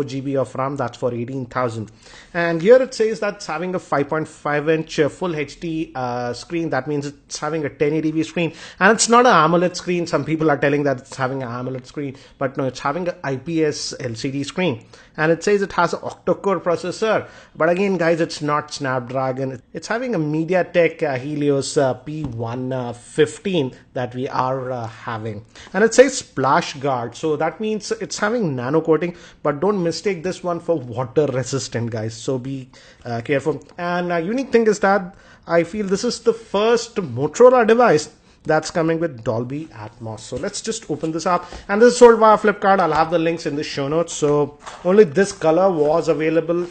GB of RAM, that's for 18,000. And here it says that it's having a 5.5-inch full HD screen. That means it's having a 1080p screen, and it's not an AMOLED screen. Some people are telling that it's having an AMOLED screen, but no, it's having an IPS LCD screen. And it says it has an octa-core processor, but again guys, it's not Snapdragon. It's having a MediaTek Helios P115 that we are having, and it says splash guard, so that means it's having nano coating, but don't mistake this one for water resistant, guys, so be careful. And unique thing is that I feel this is the first Motorola device that's coming with Dolby Atmos. So let's just open this up, and this is sold via Flipkart. I'll have the links in the show notes. So only this color was available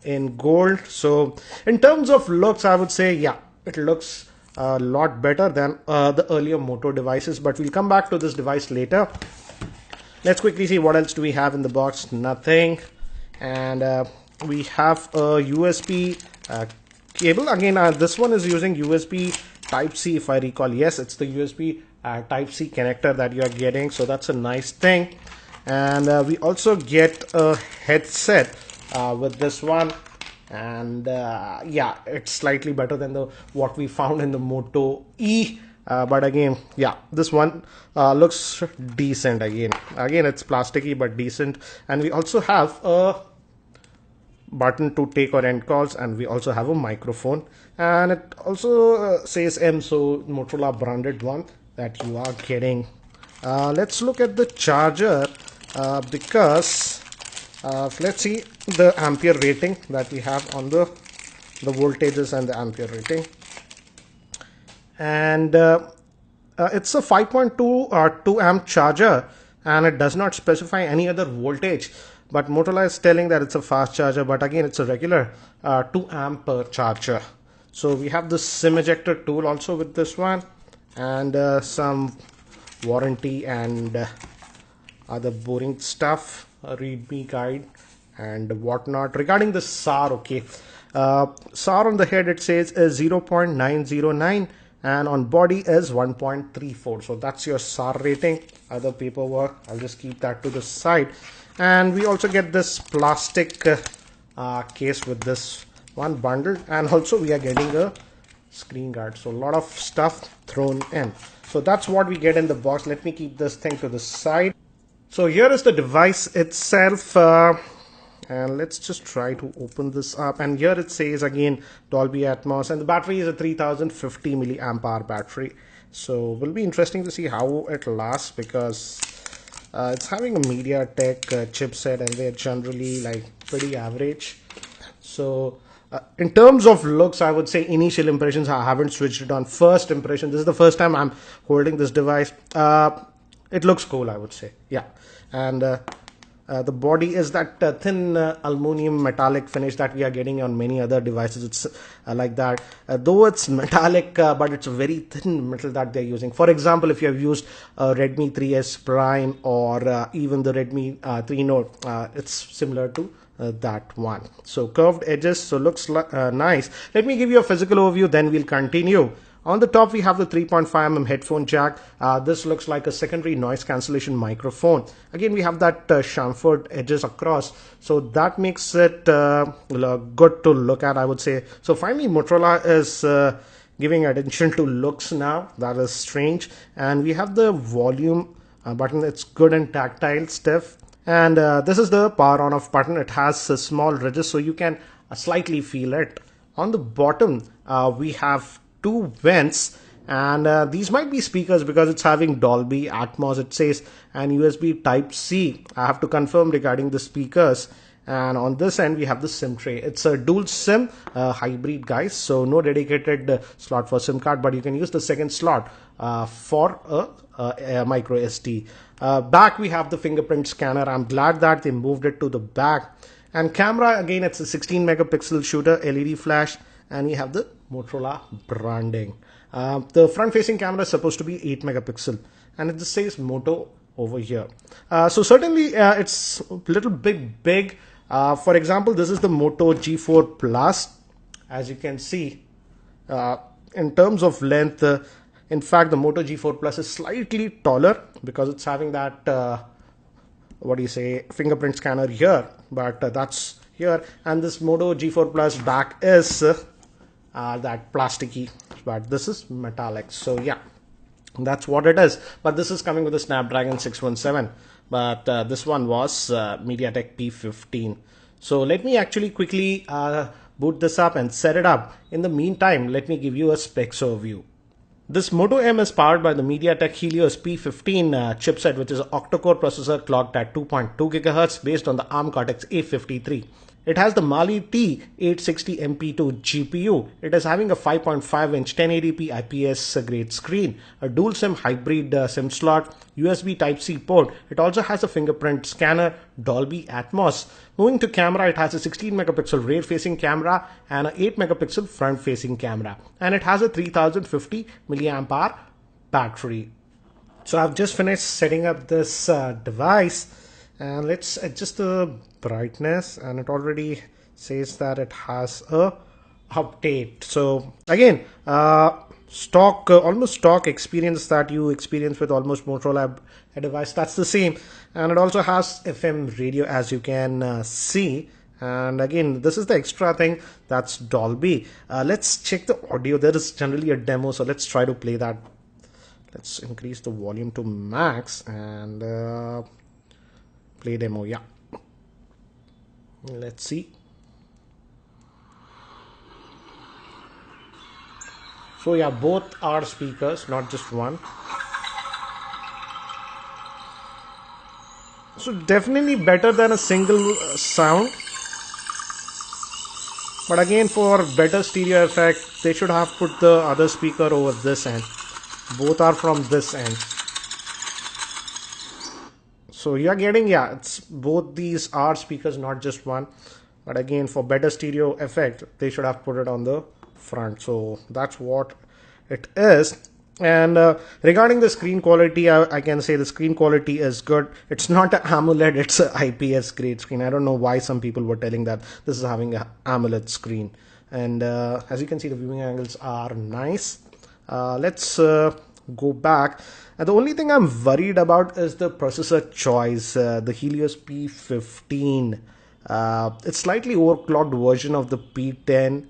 in gold. So in terms of looks, I would say yeah, it looks a lot better than the earlier Moto devices, but we'll come back to this device later. Let's quickly see what else do we have in the box. Nothing. And we have a USB cable. Again, this one is using USB Type-C, if I recall. Yes, it's the USB Type-C connector that you are getting, so that's a nice thing. And we also get a headset with this one, and yeah, it's slightly better than the what we found in the Moto E. But again, yeah, this one looks decent. Again, it's plasticky but decent. And we also have a button to take or end calls, and we also have a microphone, and it also says M, so Motorola branded one that you are getting. Let's look at the charger, because let's see the ampere rating that we have on the voltages and the ampere rating. And it's a 5.2 2 amp charger, and it does not specify any other voltage, but Motorola is telling that it's a fast charger, but again, it's a regular 2 amp charger. So we have the SIM ejector tool also with this one, and some warranty and other boring stuff, a readme guide and whatnot. Regarding the SAR, okay, SAR on the head it says is 0.909, and on body is 1.34. so that's your SAR rating. Other paperwork, I'll just keep that to the side. And we also get this plastic case with this one bundled, and also we are getting a screen guard. So a lot of stuff thrown in. So that's what we get in the box. Let me keep this thing to the side. So here is the device itself, and let's just try to open this up. And here it says again Dolby Atmos, and the battery is a 3050 milliamp hour battery. So will be interesting to see how it lasts, because it's having a MediaTek chipset, and they're generally like pretty average. So in terms of looks, I would say initial impressions, I haven't switched it on. First impression, this is the first time I'm holding this device. It looks cool, I would say. Yeah. And the body is that thin aluminum metallic finish that we are getting on many other devices. It's like that, though it's metallic, but it's a very thin metal that they're using. For example, if you have used Redmi 3S Prime or even the Redmi 3 Note, it's similar to that one. So curved edges, so looks nice. Let me give you a physical overview, then we'll continue. On the top, we have the 3.5mm headphone jack. This looks like a secondary noise cancellation microphone. Again, we have that chamfered edges across, so that makes it good to look at, I would say. So finally, Motorola is giving attention to looks now. That is strange. And we have the volume button. It's good and tactile, stiff. And this is the power on off button. It has small ridges, so you can slightly feel it. On the bottom, we have two vents, and these might be speakers because it's having Dolby Atmos, it says, and USB Type-C. I have to confirm regarding the speakers. And on this end, we have the SIM tray. It's a dual SIM hybrid, guys, so no dedicated slot for SIM card, but you can use the second slot for a micro SD. Back, we have the fingerprint scanner. I'm glad that they moved it to the back. And camera, again, it's a 16 megapixel shooter, LED flash, and we have the Motorola branding. The front facing camera is supposed to be 8 megapixel, and it just says Moto over here. So certainly it's a little bit big. For example, this is the Moto G4 Plus. As you can see, in terms of length, in fact the Moto G4 Plus is slightly taller because it's having that what do you say, fingerprint scanner here, but that's here. And this Moto G4 Plus back is that plasticky, but this is metallic. So yeah, that's what it is. But this is coming with a Snapdragon 617, but this one was MediaTek P15. So let me actually quickly boot this up and set it up. In the meantime, let me give you a specs overview. This Moto M is powered by the MediaTek Helios P15 chipset, which is an octa-core processor clocked at 2.2 GHz based on the ARM Cortex A53. It has the Mali T860MP2 GPU. It is having a 5.5-inch 1080p IPS grade screen, a dual SIM hybrid SIM slot, USB Type-C port. It also has a fingerprint scanner, Dolby Atmos. Moving to camera, it has a 16 megapixel rear facing camera and an 8 megapixel front facing camera. And it has a 3050 milliamp hour battery. So I've just finished setting up this device, and let's adjust the brightness, and it already says that it has a update. So again, almost stock experience that you experience with almost Motorola device, that's the same. And it also has FM radio, as you can see. And again, this is the extra thing, that's Dolby. Let's check the audio. There is generally a demo, so let's try to play that. Let's increase the volume to max and play demo. Yeah, let's see. So yeah, both are speakers, not just one. So definitely better than a single sound. But again, for better stereo effect, they should have put the other speaker over this end. Both are from this end. So you're getting, yeah, it's both these are speakers, not just one. But again, for better stereo effect, they should have put it on the front. So that's what it is. And regarding the screen quality, I can say the screen quality is good. It's not an AMOLED, it's an IPS grade screen. I don't know why some people were telling that this is having an AMOLED screen. And as you can see, the viewing angles are nice. Let's go back. And the only thing I'm worried about is the processor choice, the Helios P15. It's slightly overclocked version of the P10.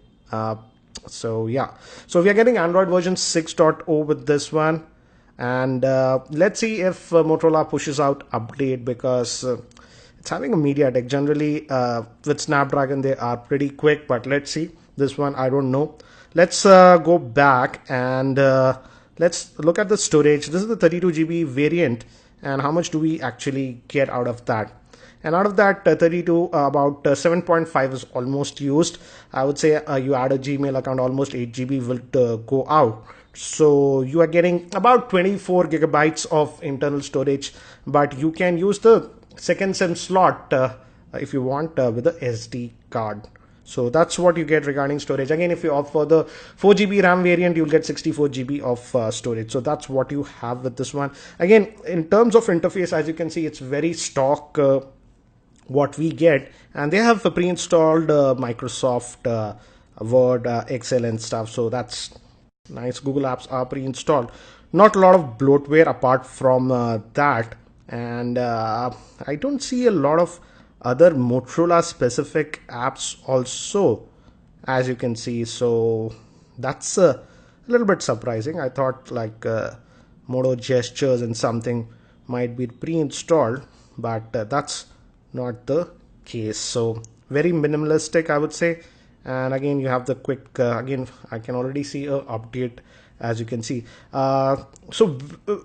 So yeah, so we are getting Android version 6.0 with this one. And let's see if Motorola pushes out update, because it's having a MediaTek. Generally with Snapdragon they are pretty quick, but let's see. This one I don't know. Let's go back and let's look at the storage. This is the 32 GB variant, and how much do we actually get out of that? And out of that 32, about 7.5 is almost used. I would say you add a Gmail account, almost 8 GB will go out. So you are getting about 24 gigabytes of internal storage, but you can use the second SIM slot if you want with the SD card. So that's what you get regarding storage. Again, if you opt for the 4 GB RAM variant, you'll get 64 GB of storage. So that's what you have with this one. Again, in terms of interface, as you can see, it's very stock what we get, and they have a pre-installed Microsoft Word, Excel and stuff. So that's nice. Google Apps are pre-installed. Not a lot of bloatware apart from that. And I don't see a lot of other Motorola specific apps also, as you can see. So that's a little bit surprising. I thought like Moto gestures and something might be pre-installed, but that's not the case. So very minimalistic, I would say. And again, you have the quick again, I can already see a update, as you can see. So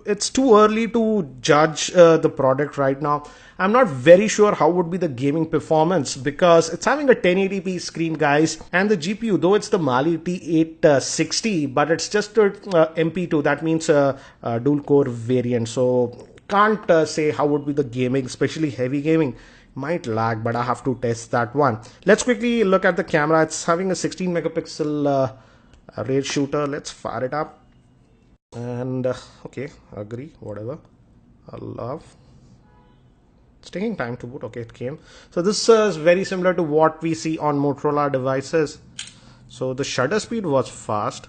it's too early to judge the product right now. I'm not very sure how would be the gaming performance, because it's having a 1080p screen, guys, and the GPU, though it's the Mali T860, but it's just a MP2. That means a dual core variant. So can't say how would be the gaming, especially heavy gaming. Might lag, but I have to test that one. Let's quickly look at the camera. It's having a 16 megapixel rear shooter. Let's fire it up. And okay, agree, whatever. I love. It's taking time to boot. Okay, it came. So this is very similar to what we see on Motorola devices. So the shutter speed was fast.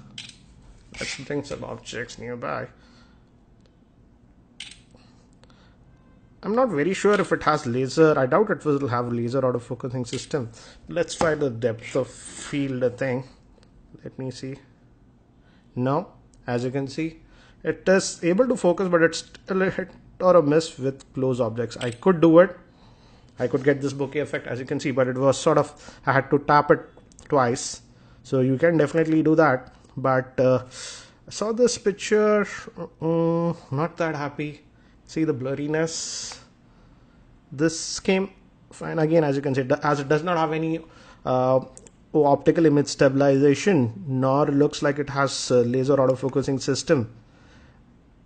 Let's bring some objects nearby. I'm not very sure if it has laser. I doubt it will have laser autofocusing system. Let's try the depth of field thing. Let me see. No, as you can see, it is able to focus, but it's still a hit or a miss with close objects. I could do it. I could get this bokeh effect, as you can see, but it was sort of, I had to tap it twice. So you can definitely do that. But I saw this picture, not that happy. See the blurriness. This came fine again, as you can see, as it does not have any optical image stabilization, nor looks like it has a laser autofocusing system.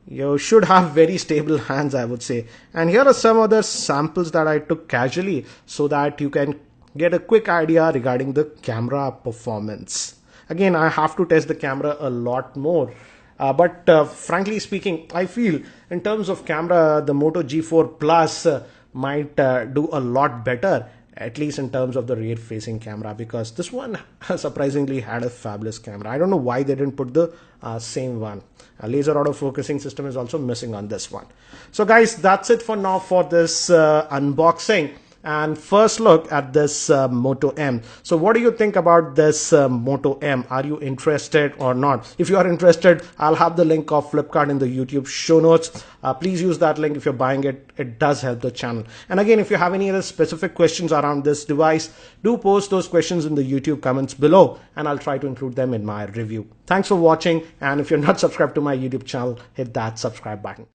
You should have very stable hands, I would say. And here are some other samples that I took casually so that you can get a quick idea regarding the camera performance. Again, I have to test the camera a lot more. But frankly speaking, I feel in terms of camera, the Moto G4 Plus might do a lot better, at least in terms of the rear facing camera, because this one surprisingly had a fabulous camera. I don't know why they didn't put the same one. A laser autofocusing system is also missing on this one. So guys, that's it for now for this unboxing and first look at this Moto M. So what do you think about this Moto M? Are you interested or not? If you are interested, I'll have the link of Flipkart in the YouTube show notes. Please use that link if you're buying it. It does help the channel. And again, if you have any other specific questions around this device, do post those questions in the YouTube comments below and I'll try to include them in my review. Thanks for watching, and if you're not subscribed to my YouTube channel, hit that subscribe button.